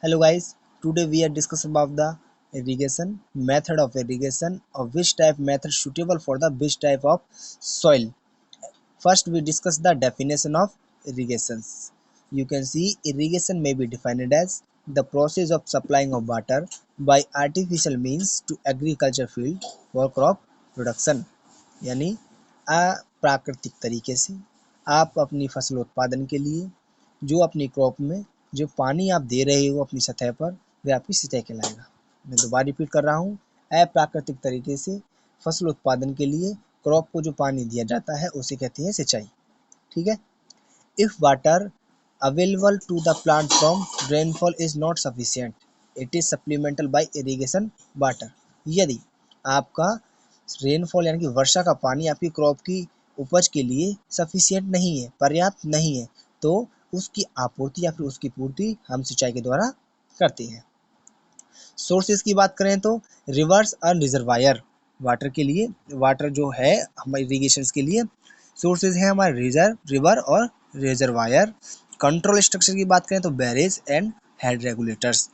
Hello guys, today we are discussing about the irrigation method of irrigation of which type method suitable for the which type of soil. First we discuss the definition of irrigations. You can see irrigation may be defined as the process of supplying of water by artificial means to agriculture field for crop production. यानी अप्राकृतिक तरीके से आप अपनी फसल उत्पादन के लिए जो अपनी क्रॉप में जो पानी आप दे रहे हो अपनी सतह पर वह आपकी सिंचाई कहलाएगा। मैं दोबारा रिपीट कर रहा हूँ, अप्राकृतिक तरीके से फसल उत्पादन के लिए क्रॉप को जो पानी दिया जाता है उसे कहते हैं सिंचाई। ठीक है। If water available to the plant from rainfall is not sufficient, it is supplemental by irrigation water. यदि आपका रेनफॉल यानी कि वर्षा का पानी आपकी क्रॉप की उपज के लिए सफिशिएंट नहीं है, पर्याप्त नहीं है, तो उसकी आपूर्ति या फिर उसकी पूर्ति हम सिंचाई के द्वारा करते हैं। सोर्सेज की बात करें तो रिवर्स और रिजर्वायर वाटर के लिए, वाटर जो है हमारे इरिगेशन के लिए सोर्सेज है हमारे रिवर और रिजर्वायर। कंट्रोल स्ट्रक्चर की बात करें तो barrage and head regulators.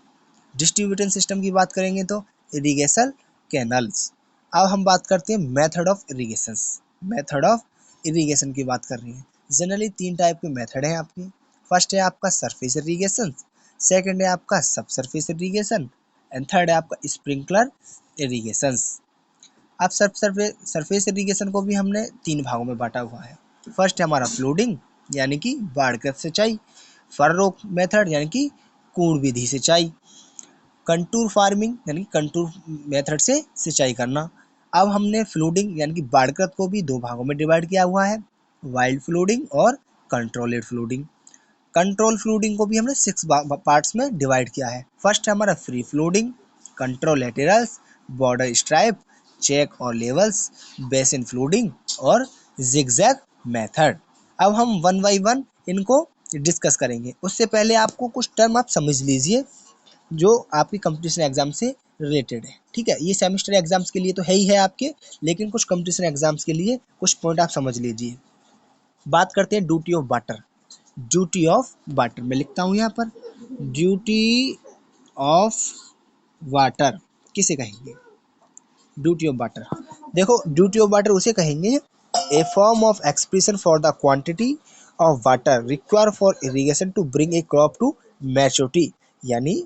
Distribution system की बात करेंगे तो इरिगेशन कैनल्स। अब हम बात करते हैं method of irrigation. Method of irrigation की बात कर रही है। जनरली 3 टाइप के मेथड हैं आपकी। फर्स्ट है आपका सरफेस इरिगेशन, सेकंड है आपका सब सरफेस इरिगेशन एंड थर्ड है आपका स्प्रिंकलर इरिगेशन। अब सरफेस इरिगेशन को भी हमने 3 भागों में बांटा हुआ है। फर्स्ट है हमारा फ्लोडिंग यानी कि बाढ़ग्रस्त सिंचाई, फर्रो मेथड यानी कि कूड़ विधि सिंचाई, कंटूर फार्मिंग यानी कंटूर मेथड से सिंचाई करना। अब हमने फ्लोडिंग यानी कि बाढ़ग्रस्त को भी 2 भागों में डिवाइड किया हुआ है, वाइल्ड फ्लोडिंग और कंट्रोलेड फ्लोडिंग। कंट्रोल फ्लोडिंग को भी हमने 6 पार्ट्स में डिवाइड किया है। फर्स्ट है हमारा free flooding, control laterals, border stripe, check और लेवल्स, बेसिन फ्लोडिंग और जिगजैग मेथड। अब हम वन बाई वन इनको डिस्कस करेंगे। उससे पहले आपको कुछ टर्म आप समझ लीजिए जो आपकी कंपटीशन एग्जाम से रिलेटेड है। ठीक है, ये सेमेस्टर एग्जाम्स के लिए तो है ही है आपके, लेकिन कुछ कंपटीशन एग्जाम्स के लिए कुछ पॉइंट आप समझ लीजिए। बात करते हैं duty of water. Duty of water मैं लिखता हूँ यहाँ पर, ड्यूटी ऑफ वाटर किसे कहेंगे? ड्यूटी ऑफ वाटर, देखो ड्यूटी ऑफ वाटर उसे कहेंगे a form of expression for the quantity of water require for irrigation to bring a crop to maturity. यानी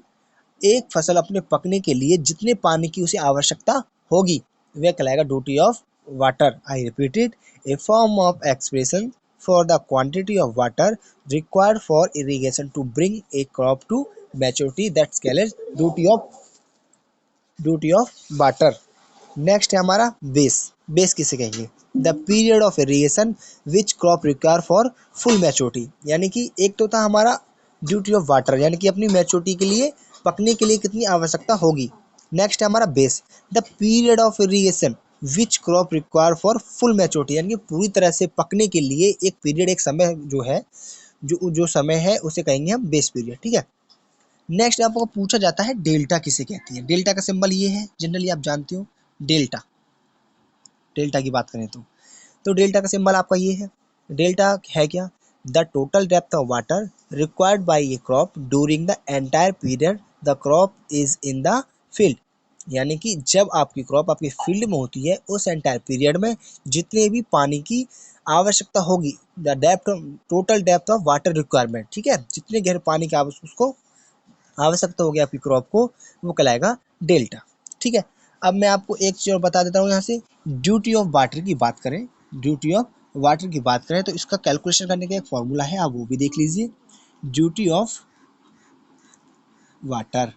एक फसल अपने पकने के लिए जितने पानी की उसे आवश्यकता होगी वह कहलाएगा duty of water. I repeat it, a form of expression for the quantity of water required for irrigation to bring a crop to maturity, that's called duty of water. Next है हमारा बेस। बेस किसे कहेंगे? The period of irrigation which crop require for full maturity. यानी कि एक तो था हमारा ड्यूटी ऑफ वाटर यानी कि अपनी मैच्योरिटी के लिए पकने के लिए कितनी आवश्यकता होगी। नेक्स्ट है हमारा base, the period of irrigation which crop require for full maturity. यानी कि पूरी तरह से पकने के लिए एक पीरियड, एक समय जो है, जो समय है उसे कहेंगे हम बेस पीरियड। ठीक है। नेक्स्ट आपको पूछा जाता है डेल्टा किसे कहती है। डेल्टा का सिंबल ये है, जनरली आप जानते हो डेल्टा। डेल्टा की बात करें तो डेल्टा का सिंबल आपका ये है। डेल्टा है क्या? The total depth of water required by A crop during the entire period the crop is in the field. यानी कि जब आपकी क्रॉप आपकी फील्ड में होती है उस एंटायर पीरियड में जितने भी पानी की आवश्यकता होगी, the depth, total depth of water requirement. ठीक है, जितने गहरे पानी की उसको आवश्यकता होगी आपकी क्रॉप को, वो कहलाएगा डेल्टा। ठीक है। अब मैं आपको एक चीज और बता देता हूँ यहाँ से, ड्यूटी ऑफ वाटर की बात करें, ड्यूटी ऑफ वाटर की बात करें तो इसका कैलकुलेशन करने का एक फॉर्मूला है, आप वो भी देख लीजिए। ड्यूटी ऑफ वाटर,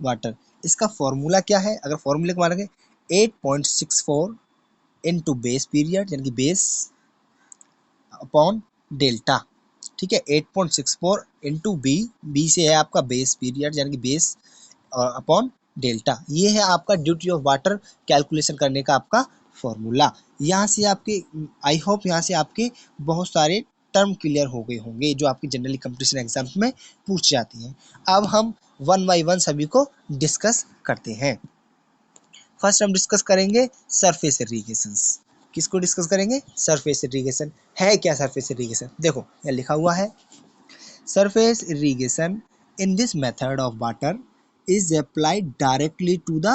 वाटर इसका फॉर्मूला क्या है? अगर फॉर्मूले को मानेंगे 8.64 इनटू बेस पीरियड यानी कि बेस अपॉन डेल्टा। ठीक है, 8.64 इंटू बी से है आपका बेस पीरियड यानी कि बेस अपॉन डेल्टा। ये है आपका ड्यूटी ऑफ वाटर कैलकुलेशन करने का आपका फॉर्मूला। यहाँ से आपके, आई होप यहाँ से आपके बहुत सारे टर्म क्लियर हो गए होंगे जो आपकी जनरली कंपटीशन एग्जाम में पूछ जाती हैं। अब हम वन बाई वन सभी को डिस्कस करते हैं। फर्स्ट हम डिस्कस करेंगे सरफेस इरिगेशन। किसको डिस्कस करेंगे? Surface irrigation. है क्या सरफेस इरिगेशन? देखो यहाँ लिखा हुआ है, Surface irrigation in this method of water is applied directly to the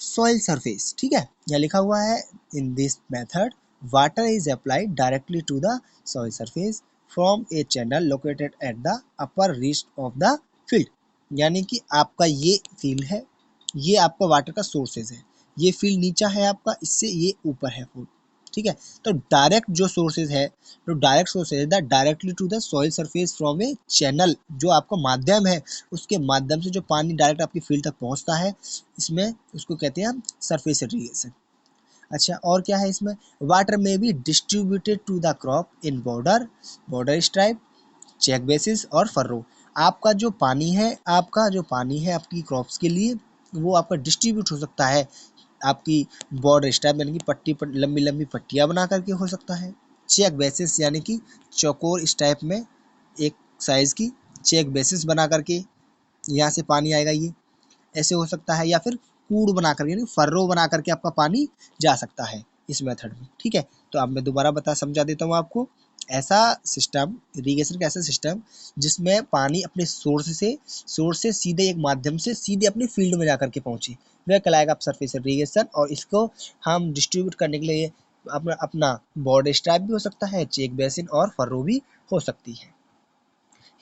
soil surface. ठीक है, यहाँ लिखा हुआ है in this method water is applied directly to the soil surface from a channel located at the upper reach of the field. यानी कि आपका ये फील्ड है, ये आपका वाटर का सोर्सेज है, ये फील्ड नीचा है आपका, इससे ये ऊपर है फूड। ठीक है, तो डायरेक्ट जो सोर्सेज है, तो direct sources the directly to the soil surface from a channel, जो आपका माध्यम है उसके माध्यम से जो पानी डायरेक्ट आपकी फील्ड तक पहुंचता है, इसमें उसको कहते हैं हम सरफेस इरिगेशन। अच्छा, और क्या है इसमें, water may be distributed to the crop in border stripe, check basis और फर्रो। आपका जो पानी है, आपकी क्रॉप्स के लिए वो आपका डिस्ट्रीब्यूट हो सकता है आपकी बॉर्डर स्ट्राइप यानी कि पट्टी पर लंबी लंबी पट्टियाँ बना करके हो सकता है, चेक बेसिस यानी कि चौकोर स्टाइप में एक साइज की चेक बेसिस बना करके यहाँ से पानी आएगा, ये ऐसे हो सकता है, या फिर कूड़ बना करके यानी फर्रो बना करके आपका पानी जा सकता है इस मेथड में। ठीक है, तो अब मैं दोबारा समझा देता हूँ आपको। ऐसा सिस्टम, इरिगेशन का ऐसा सिस्टम जिसमें पानी अपने सोर्स से सीधे एक माध्यम से सीधे अपनी फील्ड में जाकर के पहुंचे, वह कहलाएगा सरफेस इरिगेशन। और इसको हम डिस्ट्रीब्यूट करने के लिए अपना बॉर्डर स्ट्राइप भी हो सकता है, चेक बेसिन और फर्रो भी हो सकती है।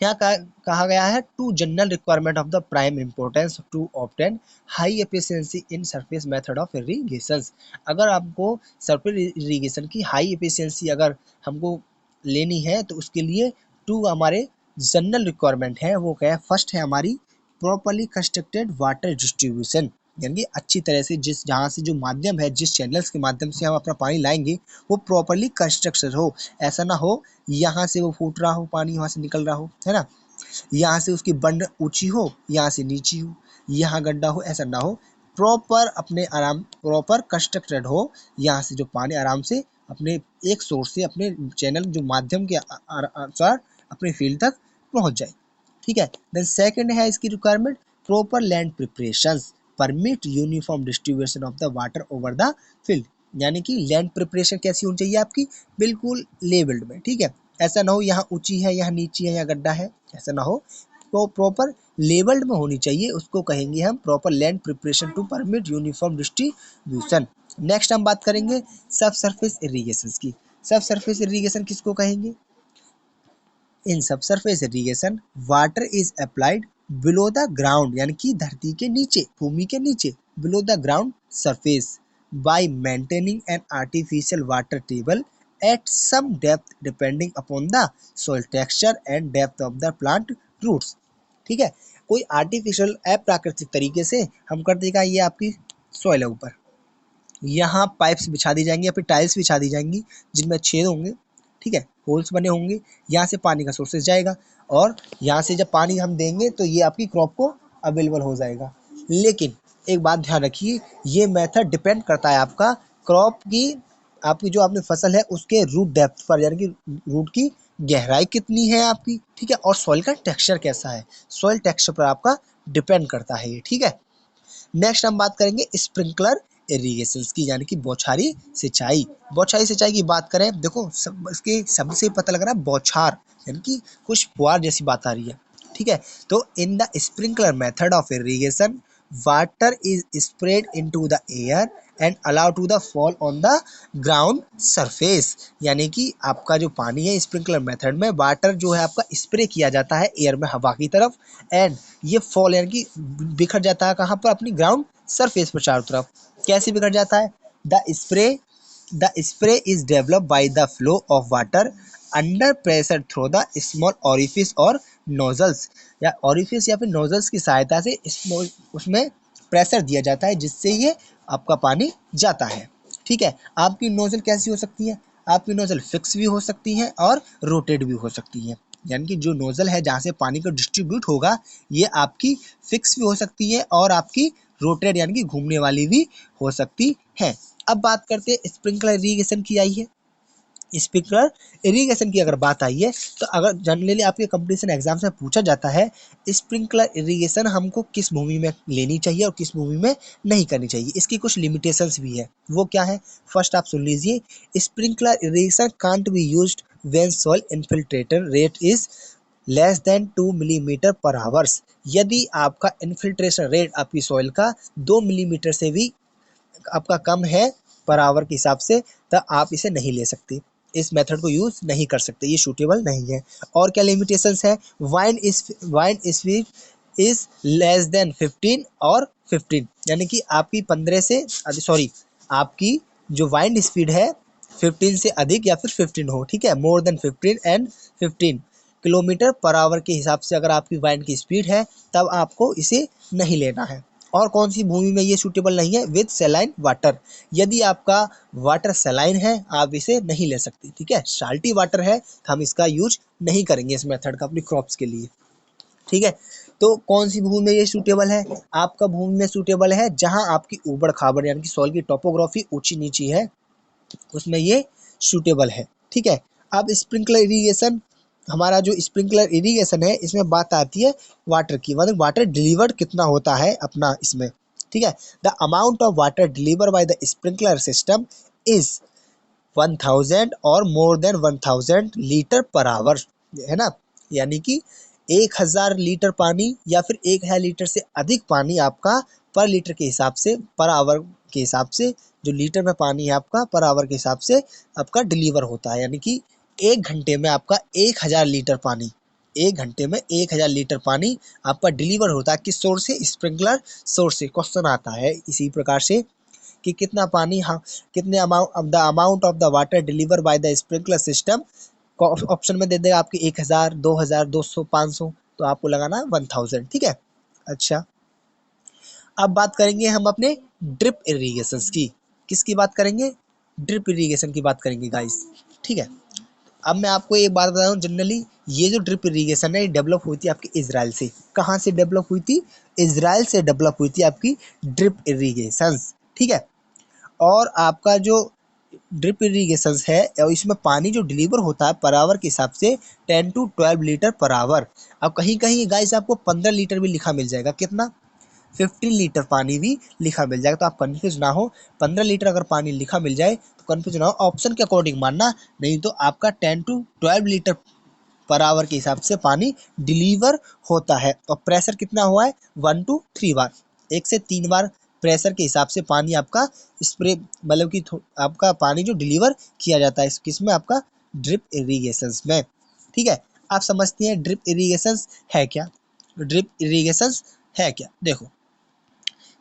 यहाँ कहा गया है two general requirement of the prime importance to obtain high efficiency in surface method of irrigation. अगर आपको सरफेस इरिगेशन की हाई एफिशिएंसी अगर हमको लेनी है तो उसके लिए टू हमारे जनरल रिक्वायरमेंट है, वो क्या है, फर्स्ट है हमारी प्रॉपर्ली कंस्ट्रक्टेड वाटर डिस्ट्रीब्यूशन, यानी कि अच्छी तरह से जहाँ से जो माध्यम है, जिस चैनल्स के माध्यम से हम अपना पानी लाएंगे वो प्रॉपर्ली कंस्ट्रक्टेड हो। ऐसा ना हो यहाँ से वो फूट रहा हो पानी, वहाँ से निकल रहा हो, है ना, यहाँ से उसकी बंड ऊंची हो, यहाँ से नीची हो, यहाँ गड्ढा हो, ऐसा ना हो। प्रॉपर कंस्ट्रक्टेड हो, यहाँ से जो पानी आराम से अपने एक सोर्स से अपने चैनल जो माध्यम के अनुसार अपने फील्ड तक पहुँच जाए। ठीक है, देन सेकंड है इसकी requirement proper land preparations permit uniform distribution of the water over the field, यानी कि लैंड प्रिपरेशन कैसी होनी चाहिए आपकी, बिल्कुल लेवल्ड में। ठीक है, ऐसा ना हो यहाँ ऊंची है, यहाँ नीची है, यहाँ गड्ढा है, ऐसा ना हो, तो प्रॉपर लेवल्ड में होनी चाहिए, उसको कहेंगे हम proper land preparation to permit uniform distribution. Next हम बात करेंगे सब सरफेस इरिगेशन की। सब सरफेस इरिगेशन किसको कहेंगे, in subsurface irrigation water is applied below the ground, यानी कि धरती के नीचे, भूमि के नीचे, below the ground surface by maintaining an artificial water table at some depth depending upon the soil texture and depth of the plant roots. ठीक है, कोई आर्टिफिशियल अप्राकृतिक तरीके से हम कर देगा, ये आपकी सॉइल है ऊपर, यहाँ पाइप्स बिछा दी जाएंगी या फिर टाइल्स बिछा दी जाएंगी जिनमें छेद होंगे, ठीक है, होल्स बने होंगे, यहाँ से पानी का सोर्सेज जाएगा और यहाँ से जब पानी हम देंगे तो ये आपकी क्रॉप को अवेलेबल हो जाएगा। लेकिन एक बात ध्यान रखिए, ये मेथड डिपेंड करता है आपका क्रॉप की, आपकी जो आपने फसल है उसके रूट डेप्थ पर, यानी कि रूट की गहराई कितनी है आपकी, ठीक है, और सॉइल का टेक्सचर कैसा है, सॉइल टेक्सचर पर आपका डिपेंड करता है ये। ठीक है, नेक्स्ट हम बात करेंगे स्प्रिंकलर इरिगेशन की, यानी कि बौछारी सिंचाई। बौछारी सिंचाई की बात करें, देखो इसके शब्द से पता लग रहा है बौछार, यानी कि कुछ फुहार जैसी बात आ रही है। ठीक है, तो in the sprinkler method of irrigation water is spread into the air and allow to the fall on the ground surface, यानी कि आपका जो पानी है स्प्रिंकलर मेथड में वाटर जो है आपका स्प्रे किया जाता है एयर में, हवा की तरफ, एंड ये फॉल यानी कि बिखर जाता है कहाँ पर, अपनी ग्राउंड सरफेस पर चारों तरफ। कैसे बिखर जाता है, the spray is develop by the flow of water under pressure through the small orifice और नोजल्स, या ऑरिफिस या फिर नोजल्स की सहायता से उसमें प्रेशर दिया जाता है जिससे ये आपका पानी जाता है। ठीक है, आपकी नोजल कैसी हो सकती है, आपकी नोजल फिक्स भी हो सकती है और रोटेट भी हो सकती है, यानी कि जो नोजल है जहाँ से पानी को डिस्ट्रीब्यूट होगा ये आपकी फिक्स भी हो सकती है और आपकी रोटेट यानी कि घूमने वाली भी हो सकती है। अब बात करते हैं स्प्रिंकलर इरिगेशन की आई है। स्प्रिंकलर इरिगेशन की अगर बात आई है तो अगर जनरली आपके कंपटीशन एग्जाम से पूछा जाता है स्प्रिंकलर इरिगेशन हमको किस भूमि में लेनी चाहिए और किस भूमि में नहीं करनी चाहिए, इसकी कुछ लिमिटेशंस भी है, वो क्या है, फर्स्ट आप सुन लीजिए, sprinkler irrigation can't be used when soil infiltration rate is less than 2 millimetre पर आवर्स, यदि आपका इन्फिल्ट्रेशन रेट आपकी सॉइल का 2 मिलीमीटर से भी आपका कम है पर आवर के हिसाब से, तो आप इसे नहीं ले सकते, इस मेथड को यूज नहीं कर सकते, ये सूटेबल नहीं है। और क्या लिमिटेशंस है, wine speed is less than 15 और 15, यानी कि आपकी 15 से सॉरी आपकी जो वाइंड स्पीड है 15 से अधिक या फिर 15 हो, ठीक है, more than 15 and 15 kilometre per hour के हिसाब से अगर आपकी वाइंड की स्पीड है तब आपको इसे नहीं लेना है। और कौन सी भूमि में ये सूटेबल नहीं है, विद सेलाइन वाटर, यदि आपका वाटर सेलाइन है आप इसे नहीं ले सकते, ठीक है, साल्टी वाटर है तो हम इसका यूज नहीं करेंगे इस मेथड का अपनी क्रॉप्स के लिए, ठीक है। तो कौन सी भूमि में ये सूटेबल है, आपका भूमि में सूटेबल है जहां आपकी ऊबड़ खाबड़ यानी कि सॉइल की टोपोग्राफी ऊंची नीची है, उसमें ये सूटेबल है, ठीक है। अब स्प्रिंकलर इरीगेशन, हमारा जो स्प्रिंकलर इरीगेशन है इसमें बात आती है वाटर की, मतलब वाटर डिलीवर्ड कितना होता है अपना इसमें, ठीक है। The amount of water deliver by the sprinkler system is 1000 और more than 1000 litre per hour, है ना, यानी कि 1000 लीटर पानी या फिर 1000 लीटर से अधिक पानी आपका पर लीटर के हिसाब से, पर आवर के हिसाब से, जो लीटर में पानी है आपका पर आवर के हिसाब से आपका डिलीवर होता है, यानी कि 1 घंटे में आपका 1000 लीटर पानी, 1 घंटे में 1000 लीटर पानी आपका डिलीवर होता है, किस सोर्स से, स्प्रिंकलर सोर्स से। क्वेश्चन आता है इसी प्रकार से कि कितना पानी, हाँ, कितने amount of the water deliver by the sprinkler system, option में दे देगा आपकी 1000, 2000, 200, 500, तो आपको लगाना 1000, ठीक है। अच्छा, अब बात करेंगे हम अपने ड्रिप इरिगेशन की, किसकी बात करेंगे, ड्रिप इरिगेशन की बात करेंगे गाइस, ठीक है। अब मैं आपको एक बात बता दूं, जनरली ये जो ड्रिप इरिगेशन है ये डेवलप हुई थी आपकी इजराइल से, कहाँ से डेवलप हुई थी, इजराइल से डेवलप हुई थी आपकी ड्रिप इरिगेशन, ठीक है। और आपका जो ड्रिप इरिगेशन है और इसमें पानी जो डिलीवर होता है पर आवर के हिसाब से 10 to 12 लीटर पर आवर। अब कहीं कहीं गाइस आपको 15 लीटर भी लिखा मिल जाएगा, कितना, 15 लीटर पानी भी लिखा मिल जाएगा, तो आप कंफ्यूज ना हो, 15 लीटर अगर पानी लिखा मिल जाए तो कंफ्यूज ना हो, ऑप्शन के अकॉर्डिंग मानना, नहीं तो आपका 10 to 12 लीटर पर आवर के हिसाब से पानी डिलीवर होता है। और प्रेशर कितना हुआ है, 1 to 3 बार, 1 से 3 बार प्रेशर के हिसाब से पानी आपका स्प्रे, मतलब कि आपका पानी जो डिलीवर किया जाता है किसमें, आपका ड्रिप इरिगेशन में, ठीक है। आप समझते हैं ड्रिप इरिगेशन है क्या, ड्रिप इरिगेशन है क्या, देखो,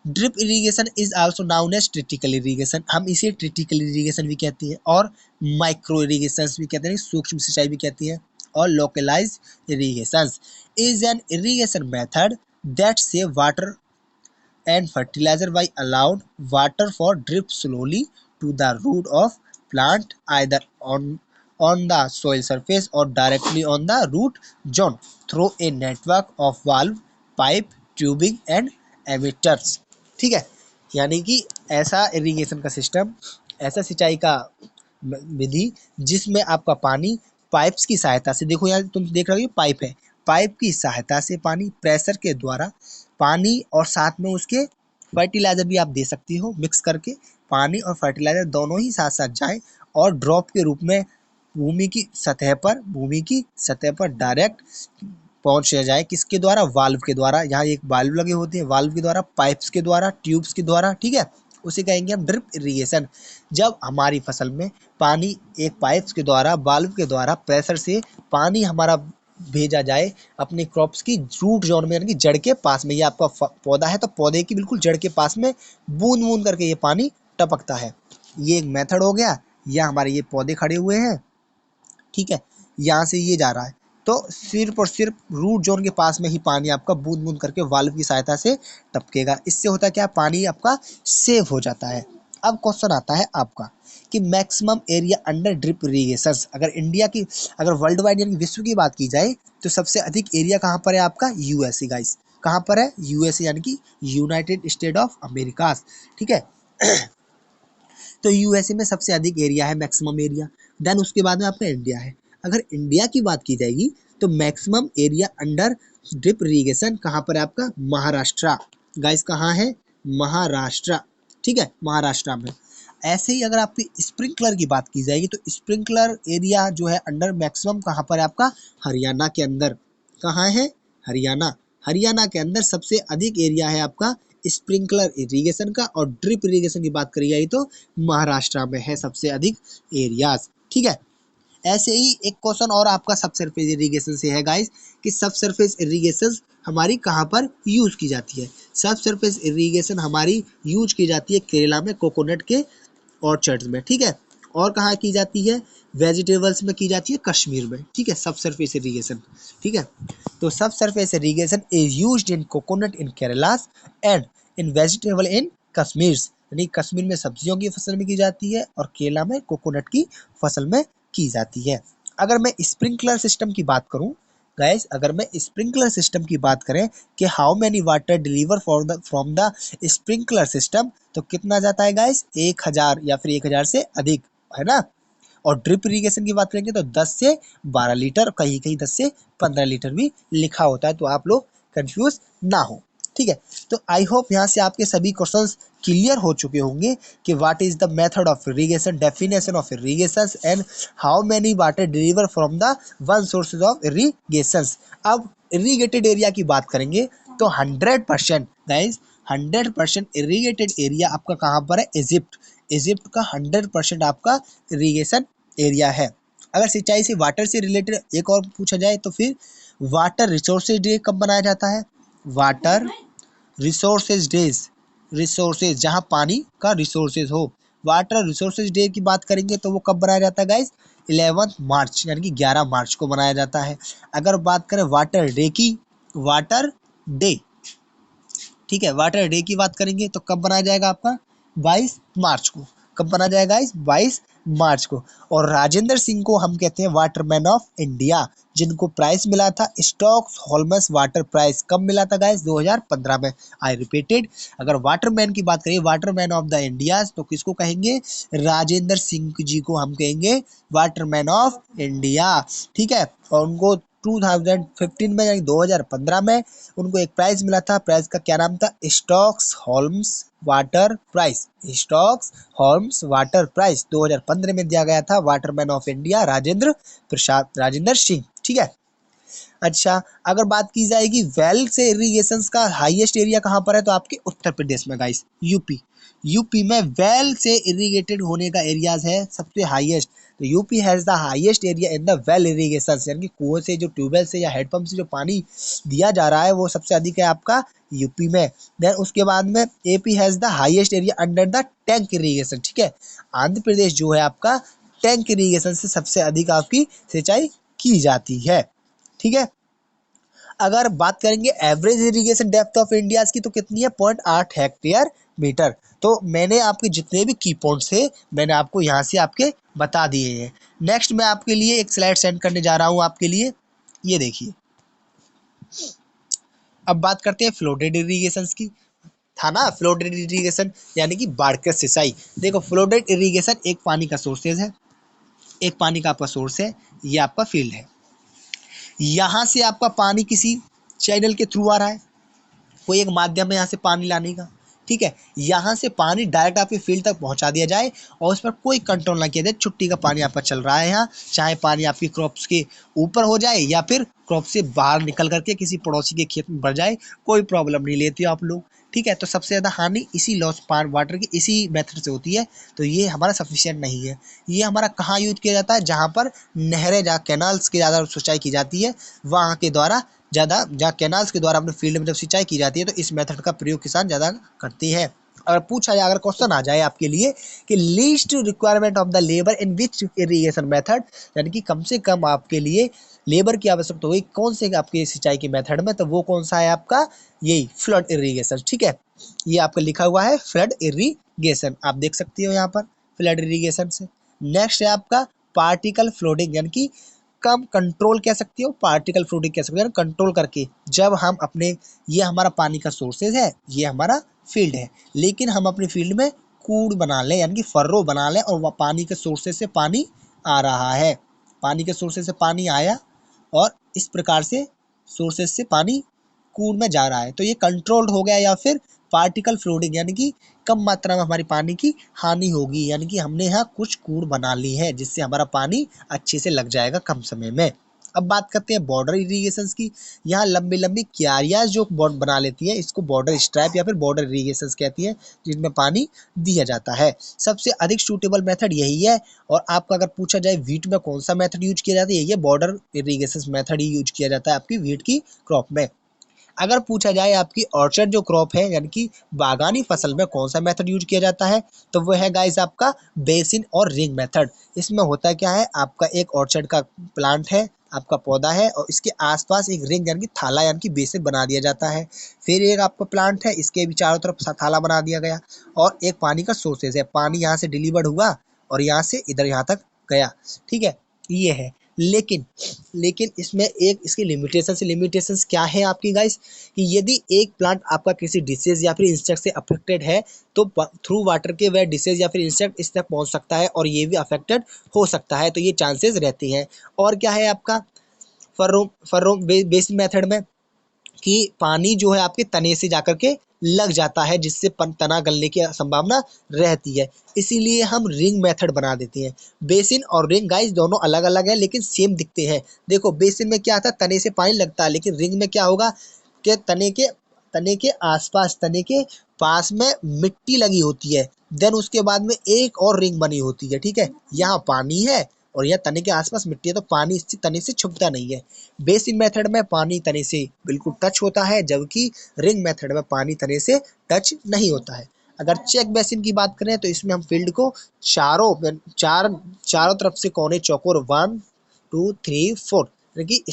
drip irrigation is also known as trickle irrigation, हम इसे ट्रिटिकल इरिगेशन भी कहते हैं और माइक्रो इरिगेशन भी कहते हैं, सूक्ष्म सिंचाई भी कहती है, और localise irrigation is an irrigation method that save water and fertilizer by allowed water for drip slowly to the root of plant either on the soil surface or directly on the root zone through a network of valve, pipe, tubing and emitters, ठीक है। यानी कि ऐसा irrigation का system, ऐसा सिंचाई का विधि जिसमें आपका पानी पाइप्स की सहायता से, देखो यार तुम देख रहे हो पाइप है, पाइप की सहायता से पानी प्रेशर के द्वारा पानी और साथ में उसके फर्टिलाइजर भी आप दे सकती हो, मिक्स करके पानी और फर्टिलाइजर दोनों ही साथ साथ जाए और ड्रॉप के रूप में भूमि की सतह पर डायरेक्ट पहुंच जाए, किसके द्वारा, वाल्व के द्वारा, यहाँ एक वाल्व लगे होते हैं, वाल्व के द्वारा, पाइप्स के द्वारा, ट्यूब्स के द्वारा, ठीक है, उसे कहेंगे हम ड्रिप इरिगेशन। जब हमारी फसल में पानी एक पाइप्स के द्वारा, वाल्व के द्वारा प्रेशर से पानी हमारा भेजा जाए अपने क्रॉप्स की रूट जोन में, यानी कि जड़ के पास में, ये आपका पौधा है तो पौधे की बिल्कुल जड़ के पास में बूंद बूंद करके ये पानी टपकता है, ये एक मेथड हो गया। या हमारे ये पौधे खड़े हुए हैं, ठीक है, यहाँ से ये जा रहा है, तो सिर्फ और सिर्फ रूट जोन के पास में ही पानी आपका बूंद बूंद करके वाल्व की सहायता से टपकेगा, इससे होता है क्या, पानी आपका सेव हो जाता है। अब क्वेश्चन आता है आपका कि maximum area under drip irrigation, अगर इंडिया की, अगर वर्ल्ड वाइड यानी विश्व की बात की जाए तो सबसे अधिक एरिया कहाँ पर है आपका, यूएसए गाइस, कहाँ पर है, यूएसए यानी कि यूनाइटेड स्टेट ऑफ अमेरिका, ठीक है। तो यूएसए में सबसे अधिक एरिया है, मैक्सिमम एरिया, देन उसके बाद में आपका इंडिया है। अगर इंडिया की बात की जाएगी तो maximum area under drip irrigation कहाँ पर है आपका, महाराष्ट्र गाइस, कहाँ है, महाराष्ट्र, ठीक है, महाराष्ट्र में। ऐसे ही अगर आपकी स्प्रिंकलर की बात की जाएगी तो स्प्रिंकलर एरिया जो है अंडर मैक्सिमम कहाँ पर है आपका, हरियाणा के अंदर, कहाँ है? हरियाणा। हरियाणा के अंदर सबसे अधिक एरिया है आपका स्प्रिंकलर इरिगेशन का, और ड्रिप इरिगेशन की बात करी जाए तो महाराष्ट्र में है सबसे अधिक एरियाज। ठीक है, ऐसे ही एक क्वेश्चन और आपका सब सरफेस इरिगेशन से है गाइस, कि सब सरफेस इरिगेशन हमारी कहाँ पर यूज की जाती है? सब सरफेस इरिगेशन हमारी यूज की जाती है केरला में कोकोनट के ऑर्चर्ड्स में। ठीक है, और कहाँ की जाती है? वेजिटेबल्स में की जाती है कश्मीर में। ठीक है, सब सरफेस इरिगेशन। ठीक है, तो सब surface irrigation is used in coconut in Kerala and in vegetable इन कश्मीर, यानी कश्मीर में सब्जियों की फसल में की जाती है और केरला में कोकोनट की फसल में की जाती है। अगर मैं स्प्रिंकलर सिस्टम की बात करूं गाइस, अगर मैं स्प्रिंकलर सिस्टम की बात करें कि how many water deliver for the from the sprinkler system, तो कितना जाता है गाइस? 1000 या फिर 1000 से अधिक, है ना। और ड्रिप इरिगेशन की बात करेंगे तो 10 से 12 लीटर, कहीं कहीं 10 से 15 लीटर भी लिखा होता है, तो आप लोग कंफ्यूज ना हो। ठीक है, तो आई होप यहाँ से आपके सभी क्वेश्चंस क्लियर हो चुके होंगे कि what is the method of irrigation, definition of irrigation and how many water deliver from the one sources of irrigation. अब इरिगेटेड एरिया की बात करेंगे तो 100% गाइस, 100% इरिगेटेड एरिया आपका कहाँ पर है? इजिप्ट। इजिप्ट का 100% आपका इरिगेशन एरिया है। अगर सिंचाई से वाटर से रिलेटेड एक और पूछा जाए तो फिर वाटर रिसोर्सेज डे कब मनाया जाता है? वाटर रिसोर्सेज डेज, रिसोर्सेज जहाँ पानी का रिसोर्सेज हो, वाटर रिसोर्सेज डे की बात करेंगे तो वो कब मनाया जाता है गाइस? 11 मार्च, यानी कि 11 मार्च को मनाया जाता है। अगर बात करें वाटर डे की, वाटर डे, ठीक है, वाटर डे की बात करेंगे तो कब बनाया जाएगा आपका? 22 मार्च को। कब बनाया जाएगा गाइस? 22 मार्च को। और राजेंद्र सिंह को हम कहते हैं वाटरमैन ऑफ इंडिया, जिनको प्राइज मिला था स्टॉकहोल्म्स वाटर प्राइज। कब मिला था गाइस? 2015 में। आई रिपीटेड, अगर वाटरमैन की बात करें, वाटरमैन ऑफ द इंडिया, तो किसको कहेंगे? राजेंद्र सिंह जी को हम कहेंगे वाटरमैन ऑफ इंडिया। ठीक है, और उनको 2015 में यानी 2015 में उनको एक प्राइज मिला था। प्राइज का क्या नाम था? Stockholm water prize. Stockholm water prize 2015 में दिया गया था Waterman of India Rajendra Singh. ठीक है, अच्छा, अगर बात की जाएगी वेल से इरिगेशन का हाईएस्ट एरिया कहाँ पर है, तो आपके उत्तर प्रदेश में गाइस, यूपी। यूपी में वेल से इरिगेटेड होने का एरियाज है सबसे हाईएस्ट। तो UP has the highest area in the well irrigation, यानी कि कुएं से, जो ट्यूबवेल से या हेडपंप से जो पानी दिया जा रहा है वो सबसे अधिक है आपका यूपी में। देन उसके बाद में AP has the highest area under the tank irrigation. ठीक है, आंध्र प्रदेश जो है आपका टैंक इरिगेशन से सबसे अधिक आपकी सिंचाई की जाती है। ठीक है, अगर बात करेंगे average irrigation depth of India की तो कितनी है? 0.8 हेक्टेयर मीटर। तो मैंने आपके जितने भी की पॉइंट्स थे मैंने आपको यहाँ से आपके बता दिए हैं। नेक्स्ट मैं आपके लिए एक स्लाइड सेंड करने जा रहा हूँ आपके लिए, ये देखिए। अब बात करते हैं फ्लोडेड इरिगेशन की। था ना फ्लोडेड इरिगेशन, यानी कि बाढ़ का सिंचाई। देखो, फ्लोडेड इरिगेशन एक पानी का सोर्सेज है, एक पानी का आपका सोर्स है, ये आपका फील्ड है। यहाँ से आपका पानी किसी चैनल के थ्रू आ रहा है, कोई एक माध्यम है यहाँ से पानी लाने का। ठीक है, यहाँ से पानी डायरेक्ट आपके फील्ड तक पहुँचा दिया जाए और उस पर कोई कंट्रोल ना किया जाए। छुट्टी का पानी आपका चल रहा है यहाँ, चाहे पानी आपकी क्रॉप्स के ऊपर हो जाए या फिर क्रॉप से बाहर निकल करके किसी पड़ोसी के खेत में भर जाए, कोई प्रॉब्लम नहीं लेते हो आप लोग। ठीक है, तो सबसे ज़्यादा हानि इसी लॉस वाटर की इसी मेथड से होती है। तो ये हमारा सफिशिएंट नहीं है। ये हमारा कहाँ यूज किया जाता है? जहाँ पर नहरें, जहाँ कैनाल्स की ज़्यादा सिंचाई की जाती है, वहाँ के द्वारा ज़्यादा, जहाँ कैनाल्स के द्वारा अपने फील्ड में जब सिंचाई की जाती है तो इस मेथड का प्रयोग किसान ज़्यादा करते हैं। अगर पूछा जाए, अगर क्वेश्चन आ जाए आपके लिए कि least requirement of the labour in which irrigation method, यानी कि कम से कम आपके लिए लेबर की आवश्यकता हुई कौन से आपके सिंचाई के मेथड में, तो वो कौन सा है आपका? यही फ्लड इरिगेशन। ठीक है, ये आपका लिखा हुआ है फ्लड इरिगेशन, आप देख सकते हो यहाँ पर फ्लड इरिगेशन से। नेक्स्ट है आपका पार्टिकल फ्लोडिंग, यानी कि कम कंट्रोल कह सकते हो, पार्टिकल फ्लोडिंग कह सकते हो, कंट्रोल करके जब हम अपने, ये हमारा पानी का सोर्सेज है, ये हमारा फील्ड है, लेकिन हम अपनी फील्ड में कूड़ बना लें, यानी कि फर्रो बना लें, और वह पानी के सोर्सेज से पानी आ रहा है, पानी के सोर्सेज से पानी आया और इस प्रकार से सोर्सेज से पानी कूड़ में जा रहा है, तो ये कंट्रोल्ड हो गया। या फिर पार्टिकल फ्लोडिंग, यानी कि कम मात्रा में हमारी पानी की हानि होगी, यानी कि हमने यहाँ कुछ कूड़ बना ली है जिससे हमारा पानी अच्छे से लग जाएगा कम समय में। अब बात करते हैं बॉर्डर इरिगेशन की। यहाँ लंबी लंबी क्यारियाँ जो बना लेती है, इसको बॉर्डर स्ट्राइप या फिर बॉर्डर इरिगेशन कहती है, जिसमें पानी दिया जाता है। सबसे अधिक सूटेबल मेथड यही है। और आपका अगर पूछा जाए वीट में कौन सा मेथड यूज किया जाता है, ये बॉर्डर इरिगेशन मेथड ही यूज किया जाता है आपकी वीट की क्रॉप में। अगर पूछा जाए आपकी ऑर्चर्ड जो क्रॉप है यानी कि बागानी फसल में कौन सा मेथड यूज किया जाता है, तो वो है गाइस आपका बेसिन और रिंग मेथड। इसमें होता क्या है, आपका एक ऑर्चर्ड का प्लांट है, आपका पौधा है, और इसके आसपास एक रिंग यानी कि थाला यानी कि बेसिन बना दिया जाता है। फिर एक आपका प्लांट है, इसके भी चारों तरफ थाला बना दिया गया, और एक पानी का सोर्सेज है, पानी यहाँ से डिलीवर्ड हुआ और यहाँ से इधर यहाँ तक गया। ठीक है, ये है। लेकिन लेकिन इसमें एक इसकी लिमिटेशंस क्या है आपकी गाइस, कि यदि एक प्लांट आपका किसी डिसीज या फिर इंसेक्ट से अफेक्टेड है, तो थ्रू वाटर के वह डिसीज या फिर इंसेक्ट इस तक पहुंच सकता है और ये भी अफेक्टेड हो सकता है, तो ये चांसेस रहती हैं। और क्या है आपका फर्रो बेसिन मेथड में, कि पानी जो है आपके तने से जाकर के लग जाता है, जिससे तना गलने की संभावना रहती है, इसीलिए हम रिंग मेथड बना देते हैं। बेसिन और रिंग गाइस दोनों अलग अलग है लेकिन सेम दिखते हैं। देखो बेसिन में क्या था, तने से पानी लगता है, लेकिन रिंग में क्या होगा कि तने के आसपास, तने के पास में मिट्टी लगी होती है, देन उसके बाद में एक और रिंग बनी होती है। ठीक है, यहाँ पानी है और यह तने के आसपास मिट्टी है, तो पानी इससे तने से छुपता नहीं है। बेसिन मेथड में पानी तने से बिल्कुल टच होता है, जबकि रिंग मेथड में पानी तने से टच नहीं होता है। अगर चेक बेसिन की बात करें तो इसमें हम फील्ड को चारों तरफ से कोने चौकोर 1 2 3 4 यानी कि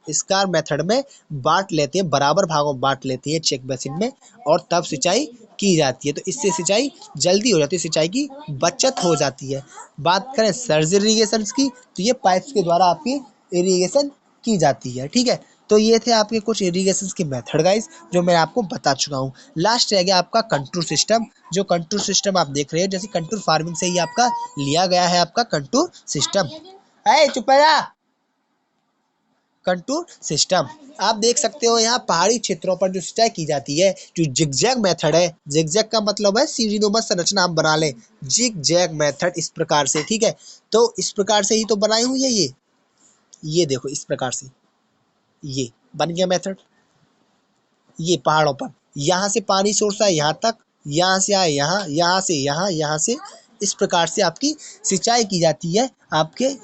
स्क्वायर मेथड में बांट लेते हैं, बराबर भागों में बांट लेती है चेक बेसिन में, और तब सिंचाई की जाती है। तो इससे सिंचाई जल्दी हो जाती है, सिंचाई की बचत हो जाती है। बात करें सर्ज इरीगेशन की, तो ये पाइप्स के द्वारा आपकी इरीगेशन की जाती है। ठीक है, तो ये थे आपके कुछ इरीगेशन के मेथड गाइस, जो मैं आपको बता चुका हूँ। लास्ट रह गया आपका कंटूर सिस्टम। जो कंटूर सिस्टम आप देख रहे हो, जैसे कंटूर फार्मिंग से ही आपका लिया गया है आपका कंटूर सिस्टम। चुप रहा। कंटूर सिस्टम आप देख सकते हो, यहाँ पहाड़ी क्षेत्रों पर जो सिंचाई की जाती है, जो जिगजैग मेथड है, जिगजैग का मतलब है सीढ़ीनुमा संरचना, हम बना लें जिगजैग मेथड इस प्रकार से। ठीक है, तो इस प्रकार से ही तो बनाई हुई है ये देखो इस प्रकार से ये बन गया मेथड। ये पहाड़ों पर यहाँ से पानी सोर्स है यहाँ तक, यहाँ से आए यहाँ, यहाँ से यहाँ, यहाँ से, इस प्रकार से आपकी सिंचाई की जाती है आपके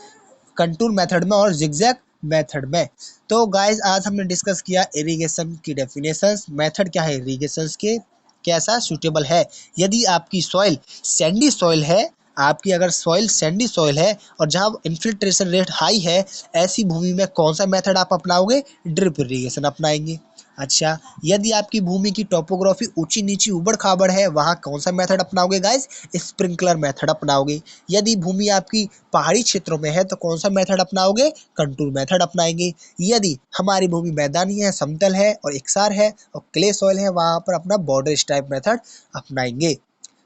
कंटूर मेथड में और जिगजैग मेथड में। तो गाइस आज हमने डिस्कस किया इरिगेशन की डेफिनेशंस, मेथड क्या है इरिगेशन के, कैसा सूटेबल है। यदि आपकी सॉइल सैंडी सॉइल है, आपकी अगर सॉइल सैंडी सॉइल है और जहाँ इन्फिल्ट्रेशन रेट हाई है, ऐसी भूमि में कौन सा मेथड आप अपनाओगे, ड्रिप इरिगेशन अपनाएंगे। अच्छा, यदि आपकी भूमि की टोपोग्राफी ऊंची नीची उबड़ खाबड़ है, वहाँ कौन सा मेथड अपनाओगे गाइस, स्प्रिंकलर मेथड अपनाओगे। यदि भूमि आपकी पहाड़ी क्षेत्रों में है तो कौन सा मेथड अपनाओगे, कंटूर मेथड अपनाएंगे। यदि हमारी भूमि मैदानी है, समतल है और एकसार है और क्ले सॉइल है, वहाँ पर अपना बॉर्डर स्ट्राइप मेथड अपनाएंगे।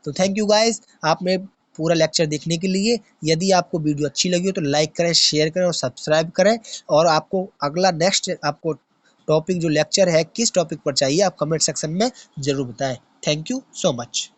तो थैंक यू गाइस आपने पूरा लेक्चर देखने के लिए। यदि आपको वीडियो अच्छी लगी हो तो लाइक करें, शेयर करें और सब्सक्राइब करें। और आपको अगला नेक्स्ट आपको टॉपिक जो लेक्चर है किस टॉपिक पर चाहिए, आप कमेंट सेक्शन में जरूर बताएं। Thank you so much.